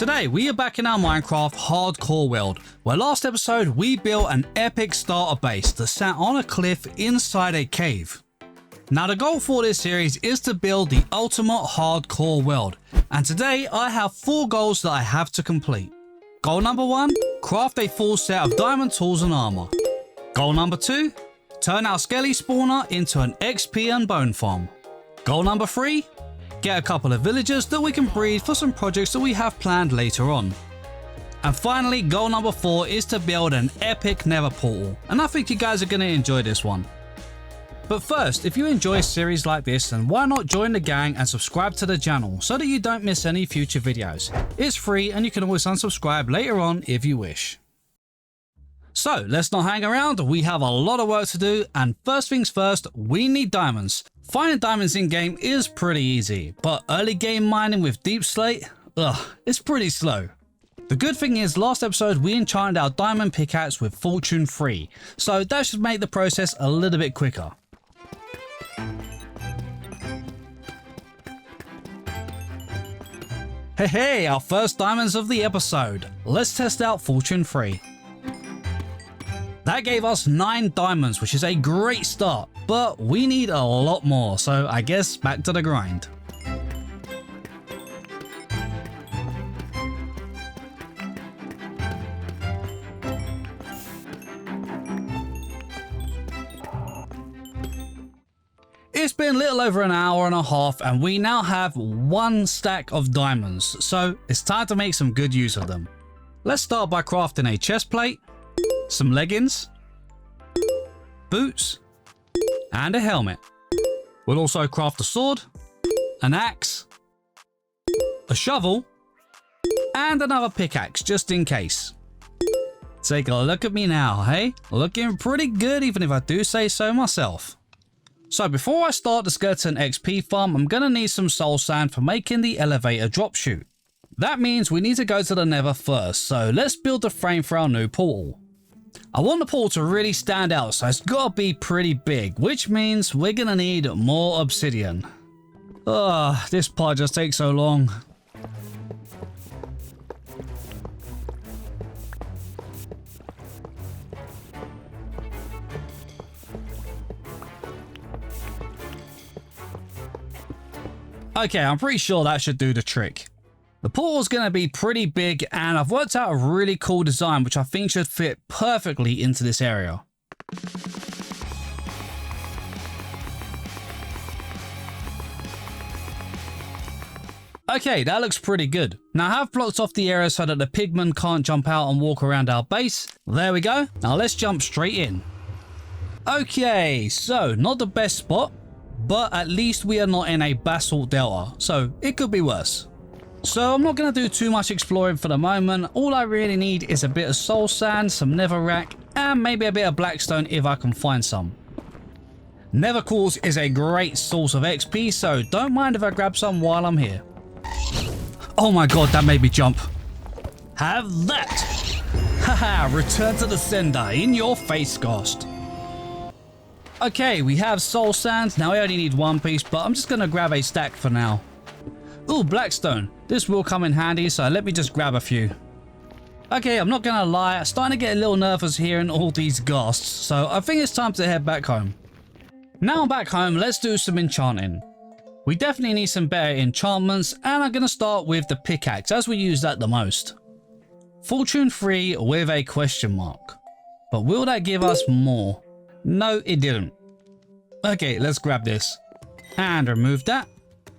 Today we are back in our Minecraft hardcore world, where last episode we built an epic starter base that sat on a cliff inside a cave. Now the goal for this series is to build the ultimate hardcore world, and today I have 4 goals that I have to complete. Goal number 1, craft a full set of diamond tools and armor. Goal number 2, turn our skelly spawner into an XP and bone farm. Goal number 3, get a couple of villagers that we can breed for some projects that we have planned later on. And finally, goal number 4 is to build an epic Nether portal, and I think you guys are going to enjoy this one. But first, if you enjoy a series like this, then why not join the gang and subscribe to the channel so that you don't miss any future videos. It's free and you can always unsubscribe later on if you wish. So let's not hang around, we have a lot of work to do, and first things first, we need diamonds. Finding diamonds in game is pretty easy, but early game mining with deep slate, it's pretty slow. The good thing is last episode we enchanted our diamond pickaxe with fortune 3, so that should make the process a little bit quicker. Hey, our first diamonds of the episode. Let's test out fortune 3. That gave us 9 diamonds, which is a great start, but we need a lot more, so I guess back to the grind. It's been a little over an hour and a half and we now have 1 stack of diamonds, so it's time to make some good use of them. Let's start by crafting a chest plate, some leggings, boots, and a helmet. We'll also craft a sword, an axe, a shovel, and another pickaxe just in case. Take a look at me now, hey? Looking pretty good even if I do say so myself. So before I start the skeleton XP farm, I'm going to need some soul sand for making the elevator drop chute. That means we need to go to the Nether first, so let's build the frame for our new portal. I want the portal to really stand out, so it's got to be pretty big, which means we're going to need more obsidian. This part just takes so long. Okay, I'm pretty sure that should do the trick. The portal's going to be pretty big and I've worked out a really cool design which I think should fit perfectly into this area. Okay, that looks pretty good. Now I have blocked off the area so that the pigmen can't jump out and walk around our base. There we go. Now let's jump straight in. Okay, so not the best spot, but at least we are not in a basalt delta, so it could be worse. So I'm not going to do too much exploring for the moment. All I really need is a bit of soul sand, some netherrack, and maybe a bit of blackstone if I can find some. Nether cores is a great source of XP, so don't mind if I grab some while I'm here. Oh my god, that made me jump. Have that! Haha, return to the sender, in your face, ghost. Okay, we have soul sand. Now I only need 1 piece, but I'm just going to grab a stack for now. Ooh, blackstone. This will come in handy, so let me just grab a few. Okay, I'm not going to lie. I'm starting to get a little nervous hearing all these ghosts, so I think it's time to head back home. Now I'm back home, let's do some enchanting. We definitely need some better enchantments, and I'm going to start with the pickaxe, as we use that the most. Fortune 3 with a question mark. But will that give us more? No, it didn't. Okay, let's grab this. And remove that.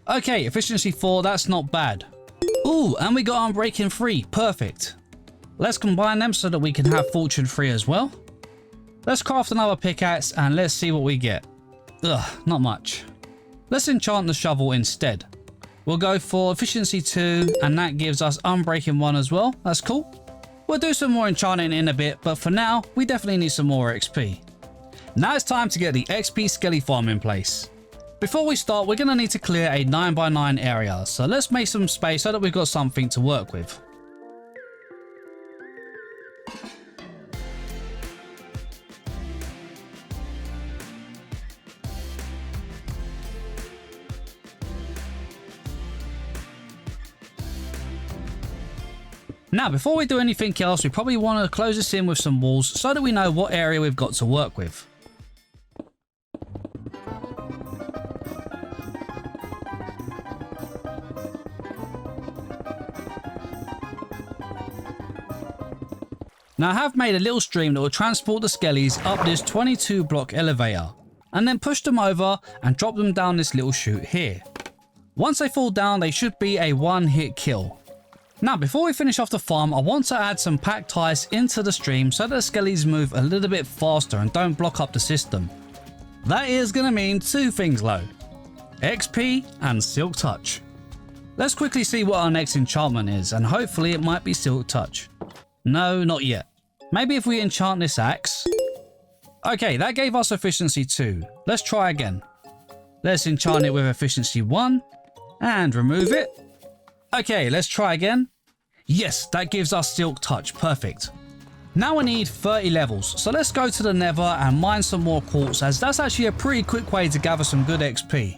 Okay, efficiency 4, that's not bad. Ooh, and we got unbreaking 3, perfect. Let's combine them so that we can have fortune 3 as well. Let's craft another pickaxe and let's see what we get. Not much. Let's enchant the shovel instead. We'll go for efficiency 2 and that gives us unbreaking 1 as well, that's cool. We'll do some more enchanting in a bit, but for now, we definitely need some more XP. Now it's time to get the XP skelly farm in place. Before we start, we're going to need to clear a 9x9 area, so let's make some space so that we've got something to work with. Now, before we do anything else, we probably want to close this in with some walls so that we know what area we've got to work with. Now, I have made a little stream that will transport the skellies up this 22 block elevator and then push them over and drop them down this little chute here. Once they fall down, they should be a one-hit kill. Now, before we finish off the farm, I want to add some packed ice into the stream so that the skellies move a little bit faster and don't block up the system. That is going to mean two things though: XP and Silk Touch. Let's quickly see what our next enchantment is, and hopefully it might be Silk Touch. No, not yet. Maybe if we enchant this axe. Okay, that gave us efficiency 2. Let's try again. Let's enchant it with efficiency 1 and remove it. Okay, let's try again. Yes, that gives us Silk Touch. Perfect. Now we need 30 levels, so let's go to the Nether and mine some more quartz, as that's actually a pretty quick way to gather some good XP.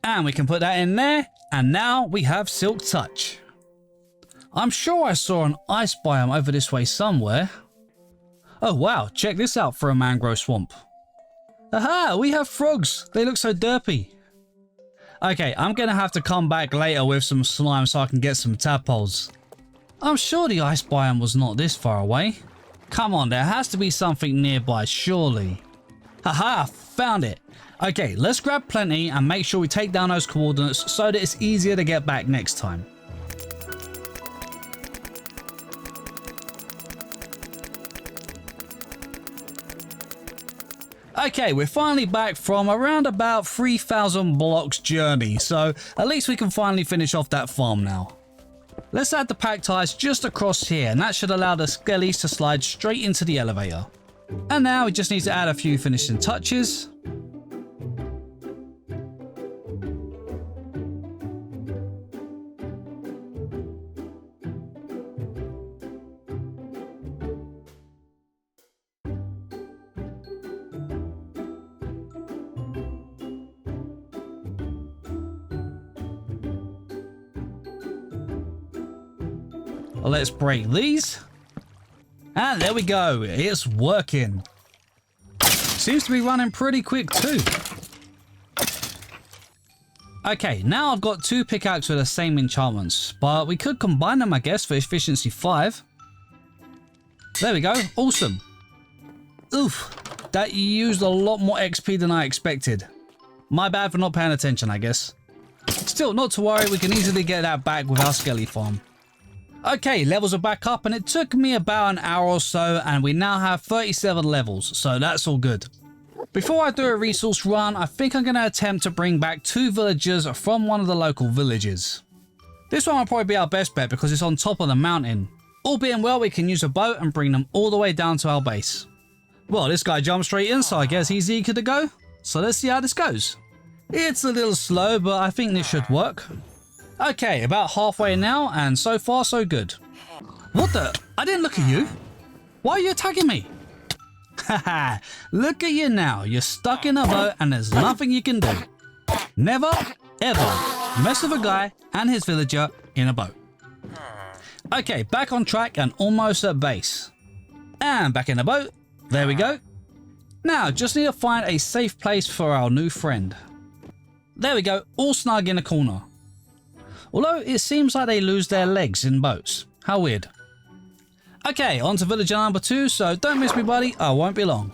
And we can put that in there, and now we have Silk Touch. I'm sure I saw an ice biome over this way somewhere. Oh wow, check this out for a mangrove swamp. Aha, we have frogs. They look so derpy. Okay, I'm gonna have to come back later with some slime so I can get some tadpoles. I'm sure the ice biome was not this far away. Come on, there has to be something nearby, surely. Haha, found it. Okay, let's grab plenty and make sure we take down those coordinates so that it's easier to get back next time. Okay, we're finally back from around about 3,000 blocks journey, so at least we can finally finish off that farm now. Let's add the packed ice just across here, and that should allow the skellies to slide straight into the elevator. And now we just need to add a few finishing touches. Let's break these. And there we go. It's working. Seems to be running pretty quick too. Okay, now I've got 2 pickaxes with the same enchantments, but we could combine them, I guess, for efficiency 5. There we go. Awesome. Oof. That used a lot more XP than I expected. My bad for not paying attention, I guess. Still, not to worry. We can easily get that back with our skelly farm. Okay, levels are back up, and it took me about an hour or so, and we now have 37 levels, so that's all good. Before I do a resource run, I think I'm going to attempt to bring back 2 villagers from one of the local villages. This one will probably be our best bet because it's on top of the mountain. All being well, we can use a boat and bring them all the way down to our base. Well, this guy jumped straight in, so I guess he's eager to go. So let's see how this goes. It's a little slow, but I think this should work. Okay, about halfway now, and so far so good. What the? I didn't look at you. Why are you attacking me? Haha, look at you now. You're stuck in a boat and there's nothing you can do. Never, ever mess with a guy and his villager in a boat. Okay, back on track and almost at base. And back in the boat. There we go. Now, just need to find a safe place for our new friend. There we go, all snug in a corner. Although it seems like they lose their legs in boats. How weird. Okay, on to villager number 2, so don't miss me, buddy. I won't be long.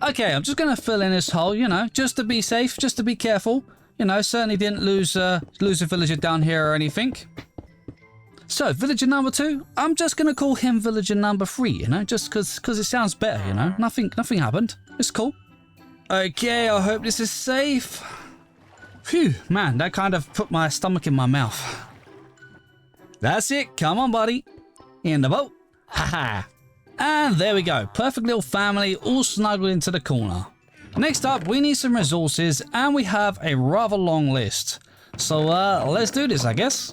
Okay, I'm just going to fill in this hole, you know, just to be safe, just to be careful. You know, certainly didn't lose a villager down here or anything. So, villager number 2, I'm just going to call him villager number 3, you know, just because it sounds better, you know. Nothing happened. It's cool. Okay, I hope this is safe. Phew, man, that kind of put my stomach in my mouth. That's it. Come on, buddy. In the boat. Haha. And there we go. Perfect little family all snuggled into the corner. Next up, we need some resources, and we have a rather long list. So, let's do this, I guess.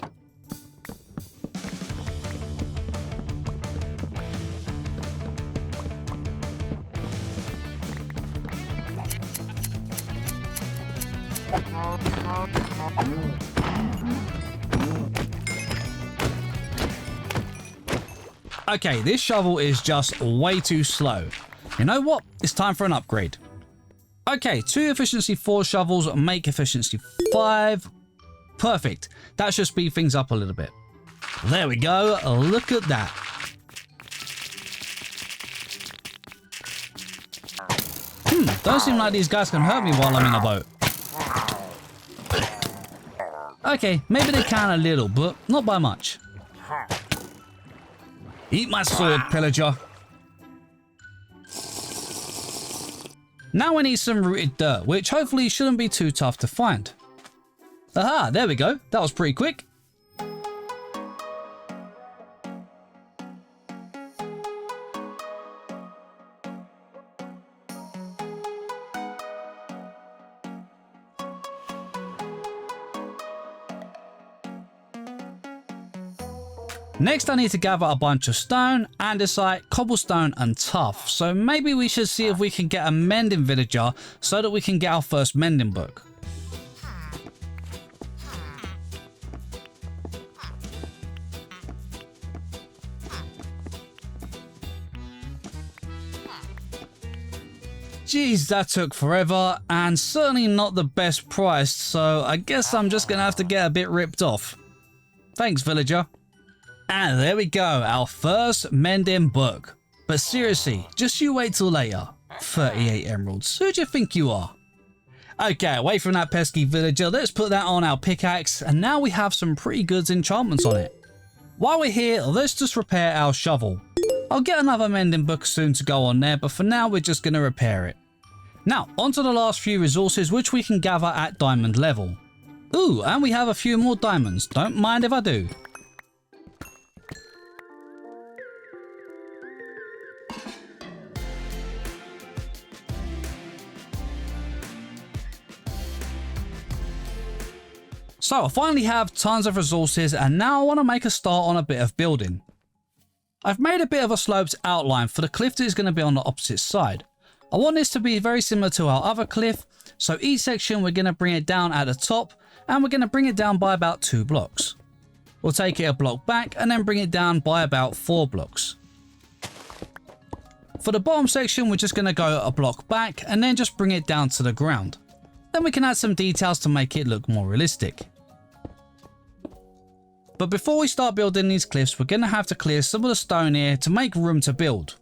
Okay, this shovel is just way too slow. You know what? It's time for an upgrade. Okay, 2 efficiency 4 shovels make efficiency 5. Perfect. That should speed things up a little bit. There we go. Look at that. Don't seem like these guys can hurt me while I'm in a boat. Okay, maybe they can a little, but not by much. Eat my sword, pillager. Now we need some rooted dirt, which hopefully shouldn't be too tough to find. Aha, there we go. That was pretty quick. Next, I need to gather a bunch of stone, andesite, cobblestone, and tuff. So maybe we should see if we can get a mending villager so that we can get our first mending book. Jeez, that took forever and certainly not the best priced, so I guess I'm just gonna have to get a bit ripped off. Thanks, villager. And there we go, our first mending book. But seriously, just you wait till later. 38 emeralds, who do you think you are? Okay, away from that pesky villager, let's put that on our pickaxe, and now we have some pretty good enchantments on it. While we're here, let's just repair our shovel. I'll get another mending book soon to go on there, but for now we're just going to repair it. Now, onto the last few resources which we can gather at diamond level. Ooh, and we have a few more diamonds, don't mind if I do. So I finally have tons of resources, and now I want to make a start on a bit of building. I've made a bit of a sloped outline for the cliff that is going to be on the opposite side. I want this to be very similar to our other cliff, so each section we're going to bring it down at the top, and we're going to bring it down by about 2 blocks. We'll take it a block back and then bring it down by about 4 blocks. For the bottom section we're just going to go a block back and then just bring it down to the ground. Then we can add some details to make it look more realistic. But before we start building these cliffs, we're going to have to clear some of the stone here to make room to build.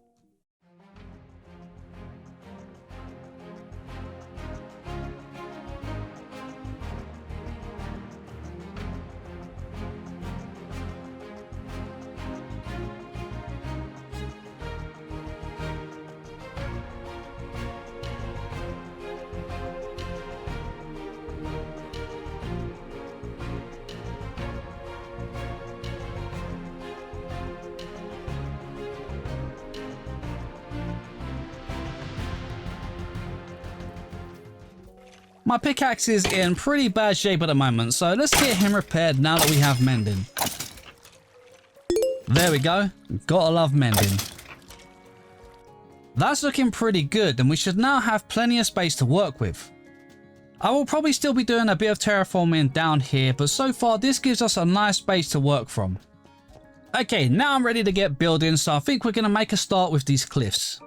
My pickaxe is in pretty bad shape at the moment, so let's get him repaired now that we have mending. There we go. Gotta love mending. That's looking pretty good, and we should now have plenty of space to work with. I will probably still be doing a bit of terraforming down here, but so far this gives us a nice space to work from. Okay, now I'm ready to get building, so I think we're going to make a start with these cliffs.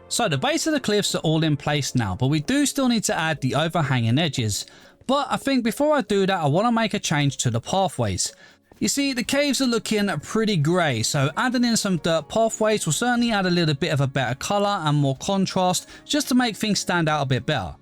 So the base of the cliffs are all in place now, but we do still need to add the overhanging edges. But I think before I do that, I want to make a change to the pathways. You see, the caves are looking pretty grey, so adding in some dirt pathways will certainly add a little bit of a better colour and more contrast, just to make things stand out a bit better.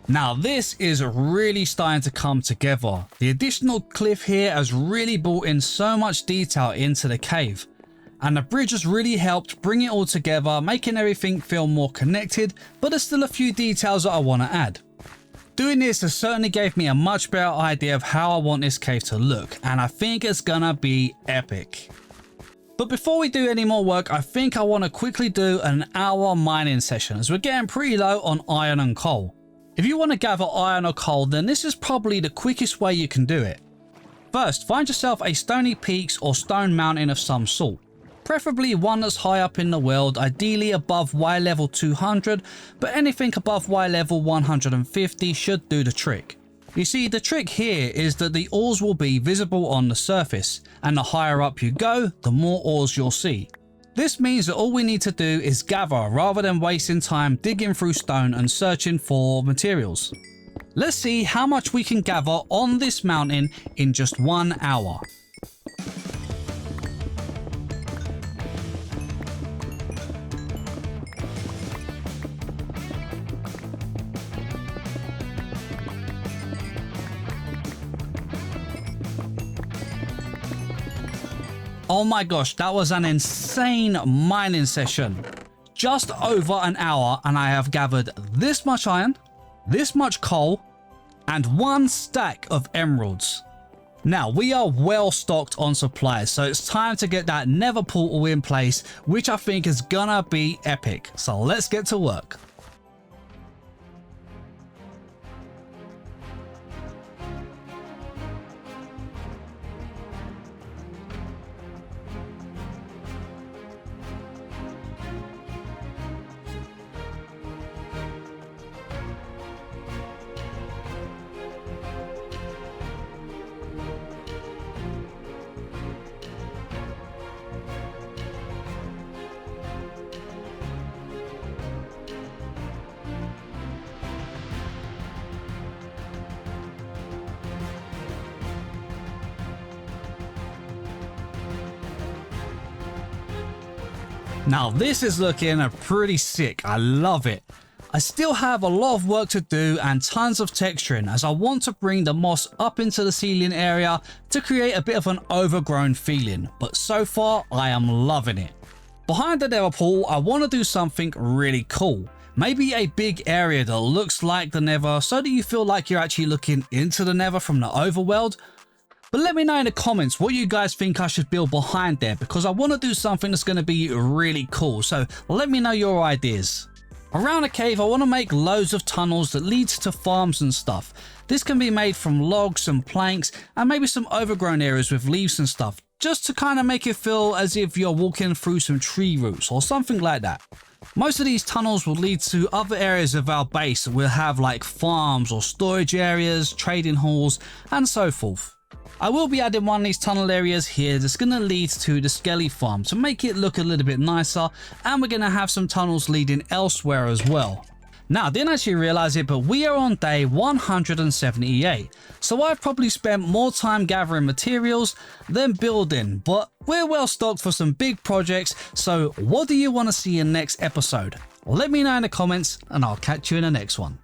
Now this is really starting to come together. The additional cliff here has really brought in so much detail into the cave. And the bridge has really helped bring it all together, making everything feel more connected, but there's still a few details that I want to add. Doing this has certainly gave me a much better idea of how I want this cave to look, and I think it's gonna be epic. But before we do any more work, I think I want to quickly do an hour mining session as we're getting pretty low on iron and coal. If you want to gather iron or coal, then this is probably the quickest way you can do it. First, find yourself a stony peaks or stone mountain of some sort. Preferably one that's high up in the world, ideally above Y level 200, but anything above Y level 150 should do the trick. You see, the trick here is that the ores will be visible on the surface, and the higher up you go, the more ores you'll see. This means that all we need to do is gather rather than wasting time digging through stone and searching for materials. Let's see how much we can gather on this mountain in just 1 hour. Oh my gosh, that was an insane mining session. Just over an hour and I have gathered this much iron, this much coal, and 1 stack of emeralds. Now we are well stocked on supplies, so it's time to get that Nether portal in place, which I think is gonna be epic. So let's get to work. Now this is looking pretty sick, I love it. I still have a lot of work to do and tons of texturing as I want to bring the moss up into the ceiling area to create a bit of an overgrown feeling, but so far I am loving it. Behind the Nether portal I want to do something really cool. Maybe a big area that looks like the Nether so that you feel like you're actually looking into the Nether from the overworld. But let me know in the comments what you guys think I should build behind there, because I want to do something that's going to be really cool, so let me know your ideas. Around the cave I want to make loads of tunnels that leads to farms and stuff. This can be made from logs and planks and maybe some overgrown areas with leaves and stuff, just to kind of make it feel as if you're walking through some tree roots or something like that. Most of these tunnels will lead to other areas of our base that will have like farms or storage areas, trading halls and so forth. I will be adding one of these tunnel areas here that's going to lead to the Skelly farm to make it look a little bit nicer, and we're going to have some tunnels leading elsewhere as well. Now I didn't actually realize it, but we are on day 178, so I've probably spent more time gathering materials than building, but we're well stocked for some big projects. So what do you want to see in next episode? Let me know in the comments and I'll catch you in the next one.